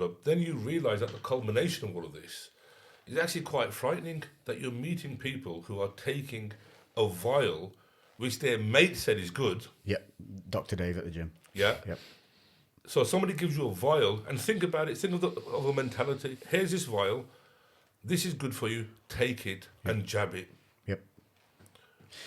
up, then you realise that the culmination of all of this is actually quite frightening, that you're meeting people who are taking a vial which their mate said is good. Yep, Dr. Dave at the gym. Yeah. Yep. So somebody gives you a vial, and think about it, think of a mentality. Here's this vial, this is good for you, take it and jab it. Yep.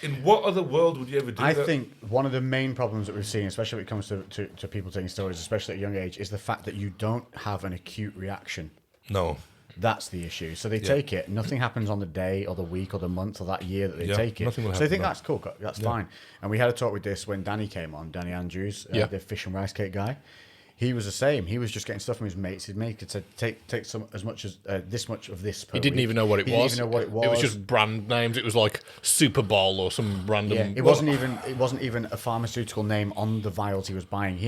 In what other world would you ever do that? I think one of the main problems that we've seen, especially when it comes to people taking steroids, especially at a young age, is the fact that you don't have an acute reaction. No. That's the issue. So they take it. Nothing happens on the day or the week or the month or that year that they take it. Nothing will so I think happen, that's cool. That's fine. And we had a talk with this when Danny came on, Danny Andrews, the fish and rice cake guy. He was the same. He was just getting stuff from his mates. His mate could say, take some as much as this much of this per He didn't week. even know what it was. He didn't even know what it was. It was just brand names. It was like Super Bowl or some random. Yeah, it wasn't even a pharmaceutical name on the vials he was buying.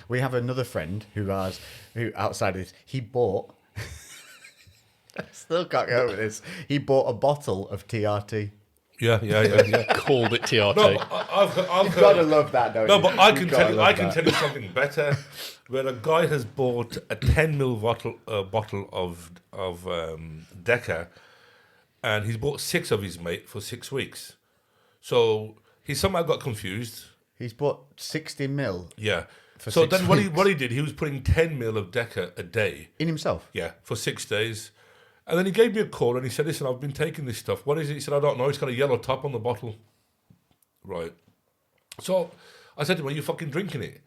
We have another friend who outside of this, he bought. I still can't get over this. He bought a bottle of TRT. Yeah. Called it TRT. No, I've You've got to love that, don't you? No, but I can tell you something better. Where a guy has bought a 10 ml bottle of Deca, and he's bought 6 of his mate for 6 weeks. So he somehow got confused. He's bought 60 mil. Yeah. For so 6 then weeks. what he did, he was putting 10 ml of Deca a day. In himself? Yeah, for 6 days. And then he gave me a call and he said, listen, I've been taking this stuff. What is it? He said, I don't know. It's got a yellow top on the bottle. Right. So I said to him, are you fucking drinking it?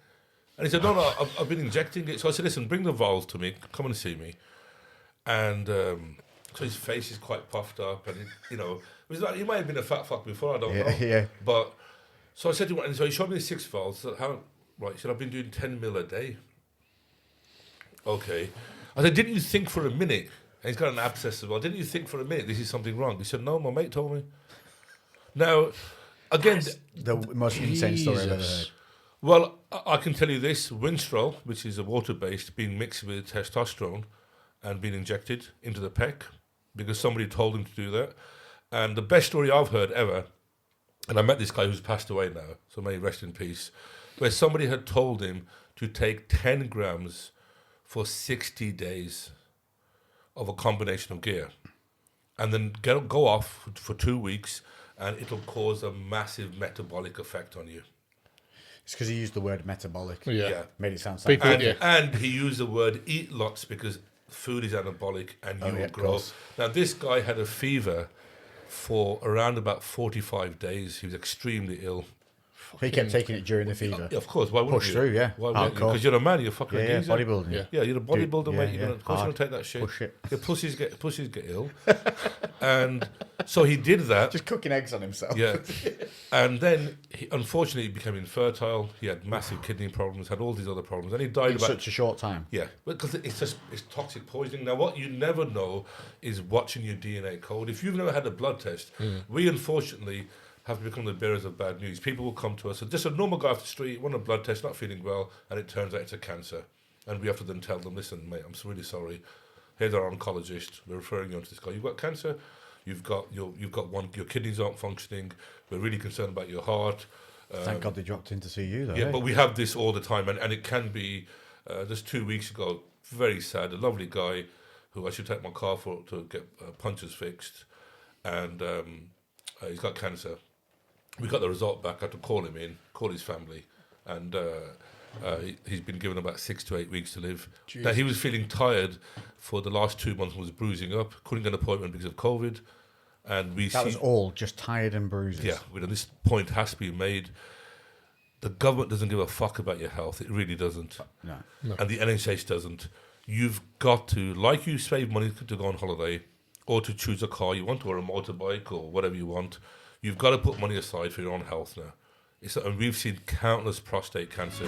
And he said, no, I've been injecting it. So I said, listen, bring the vials to me. Come and see me. And so his face is quite puffed up. And, it was like, he might have been a fat fuck before, I don't know. Yeah. But, so I said to him, and so he showed me the 6 vials. I said, right, he said, I've been doing 10 mil a day. Okay. I said, didn't you think for a minute, and he's got an abscess as well, didn't you think for a minute this is something wrong? He said, no, my mate told me. Now, again... The most insane story I've ever heard. Well, I can tell you this, Winstrol, which is a water-based, being mixed with testosterone and being injected into the pec because somebody told him to do that. And the best story I've heard ever, and I met this guy who's passed away now, so may he rest in peace, where somebody had told him to take 10 grams for 60 days of a combination of gear and then go off for 2 weeks and it'll cause a massive metabolic effect on you. It's because he used the word metabolic. Yeah. Made it sound People- like And he used the word eat lots because food is anabolic and you will grow. course. Now, this guy had a fever for around about 45 days. He was extremely ill. He kept taking it during the fever. Yeah, of course. Why wouldn't Push you? through, yeah. Why wouldn't you? Hardcore. Because you're a man. You're fucking Yeah, geezer. bodybuilding. Yeah. Yeah, you're a bodybuilder, mate. yeah, Of course hard. you don't take that shit. Push it. Yeah, pussies get ill. And so he did that. Just cooking eggs on himself. Yeah. And then, unfortunately, he became infertile. He had massive kidney problems, had all these other problems. And he died In about... such a short time. Yeah, because it's toxic poisoning. Now, what you never know is watching your DNA code. If you've never had a blood test, we unfortunately have to become the bearers of bad news. People will come to us, just a normal guy off the street, want a blood test, not feeling well, and it turns out it's a cancer. And we have to then tell them, listen, mate, I'm really sorry. Here's our oncologist. We're referring you on to this guy. You've got cancer. You've got your kidneys aren't functioning. We're really concerned about your heart. Thank God they dropped in to see you, though. Yeah, eh? but we have this all the time, and it can be. Just 2 weeks ago, very sad. A lovely guy who I should take my car for to get punctures fixed, and he's got cancer. We got the result back. I had to call him in, call his family, and he's been given about 6 to 8 weeks to live. Jeez. Now he was feeling tired for the last 2 months. Was bruising up, couldn't get an appointment because of COVID, and That was all just tired and bruises. yeah. This point has to be made. The government doesn't give a fuck about your health. It really doesn't. No. And the NHS doesn't. You've got to, like you save money to go on holiday or to choose a car you want or a motorbike or whatever you want, you've got to put money aside for your own health now. And we've seen countless prostate cancer.